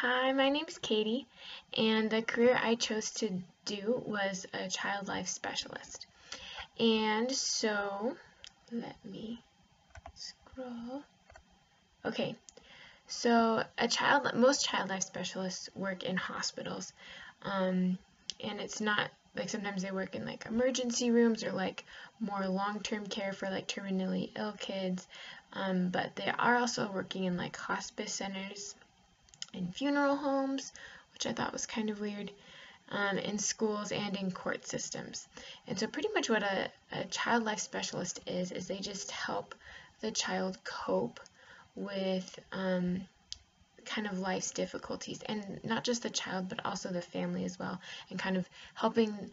Hi, my name's Katie, and the career I chose to do was a child life specialist. And so, let me scroll. Okay, so most child life specialists work in hospitals, and it's not like sometimes they work in like emergency rooms or like more long-term care for like terminally ill kids, but they are also working in like hospice centers in funeral homes, which I thought was kind of weird, in schools and in court systems. And so pretty much what a child life specialist is they just help the child cope with kind of life's difficulties, and not just the child but also the family as well, and kind of helping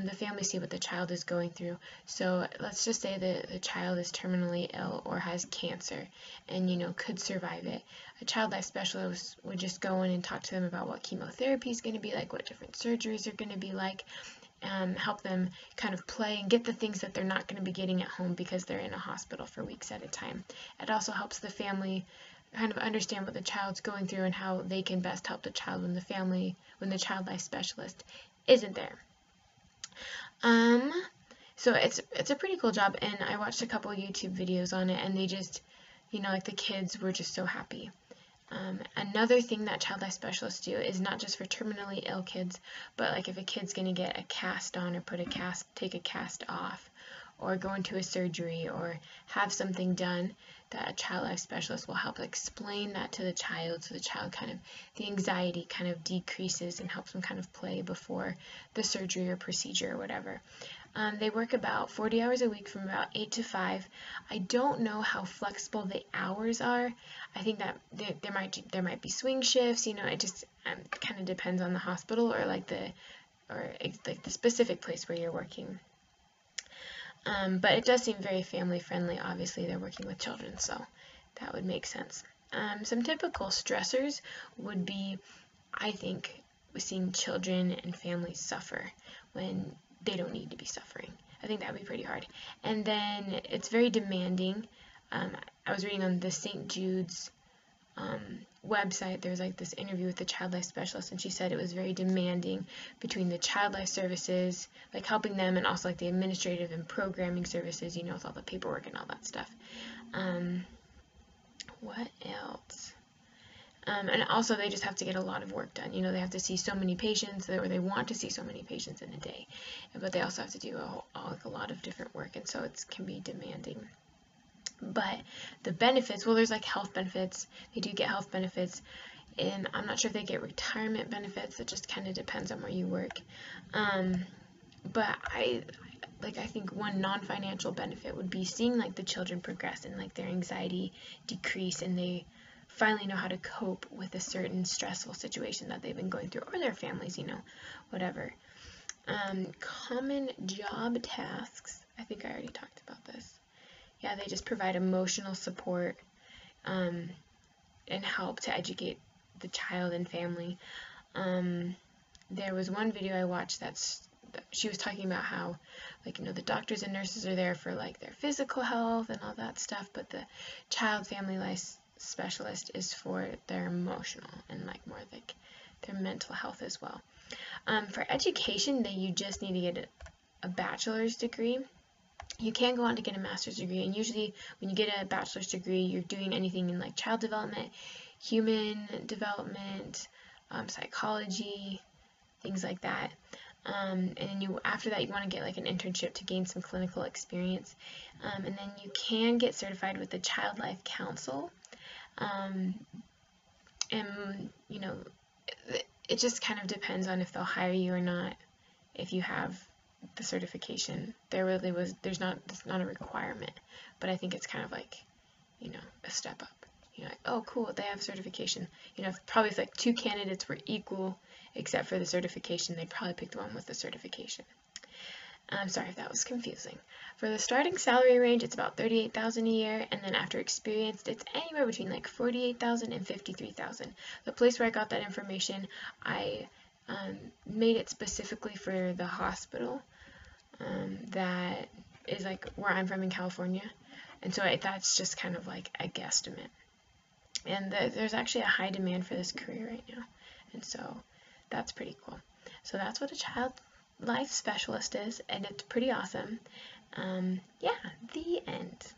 the family see what the child is going through. So let's just say that the child is terminally ill or has cancer and could survive it. A child life specialist would just go in and talk to them about what chemotherapy is going to be like, what different surgeries are going to be like, help them kind of play and get the things that they're not going to be getting at home because they're in a hospital for weeks at a time. It also helps the family kind of understand what the child's going through and how they can best help the child when the child life specialist isn't there. So it's a pretty cool job, and I watched a couple YouTube videos on it, and they just, like the kids were just so happy. Another thing that child life specialists do is not just for terminally ill kids, but like if a kid's going to get a cast on or take a cast off, or go into a surgery or have something done, that a child life specialist will help explain that to the child, so the child the anxiety kind of decreases and helps them kind of play before the surgery or procedure or whatever. They work about 40 hours a week from about 8 to 5. I don't know how flexible the hours are. I think that there might be swing shifts. It just kind of depends on the hospital or the specific place where you're working. But it does seem very family friendly. Obviously, they're working with children, so that would make sense. Some typical stressors would be, I think, seeing children and families suffer when they don't need to be suffering. I think that would be pretty hard. And then it's very demanding. I was reading on the St. Jude's website, there was like this interview with the child life specialist, and she said it was very demanding between the child life services, like helping them, and also like the administrative and programming services, with all the paperwork and all that stuff. What else? And also they just have to get a lot of work done. They have to see so many patients, or they want to see so many patients in a day, but they also have to do a lot of different work, and so it can be demanding. But the benefits, well, there's like health benefits. They do get health benefits, and I'm not sure if they get retirement benefits. It just kind of depends on where you work. But I think one non-financial benefit would be seeing like the children progress and like their anxiety decrease, and they finally know how to cope with a certain stressful situation that they've been going through, or their families, whatever. Common job tasks. I think I already talked about this. Yeah, they just provide emotional support and help to educate the child and family. There was one video I watched she was talking about how, the doctors and nurses are there for like their physical health and all that stuff, but the child family life specialist is for their emotional and like more like their mental health as well. For education, you just need to get a bachelor's degree. You can go on to get a master's degree, and usually when you get a bachelor's degree, you're doing anything in like child development, human development, psychology, things like that. And then after that, you want to get like an internship to gain some clinical experience. And then you can get certified with the Child Life Council. And it just kind of depends on if they'll hire you or not if you have the certification. It's not a requirement, but I think it's kind of like, a step up. Like, oh cool, they have certification. Probably if like two candidates were equal except for the certification, they'd probably pick the one with the certification. I'm sorry if that was confusing. For the starting salary range, it's about $38,000 a year, and then after experience, it's anywhere between like $48,000 and $53,000. The place where I got that information, I made it specifically for the hospital that is like where I'm from in California, and so that's just kind of like a guesstimate. And there's actually a high demand for this career right now. And so that's pretty cool. So that's what a child life specialist is, and it's pretty awesome. Yeah, the end.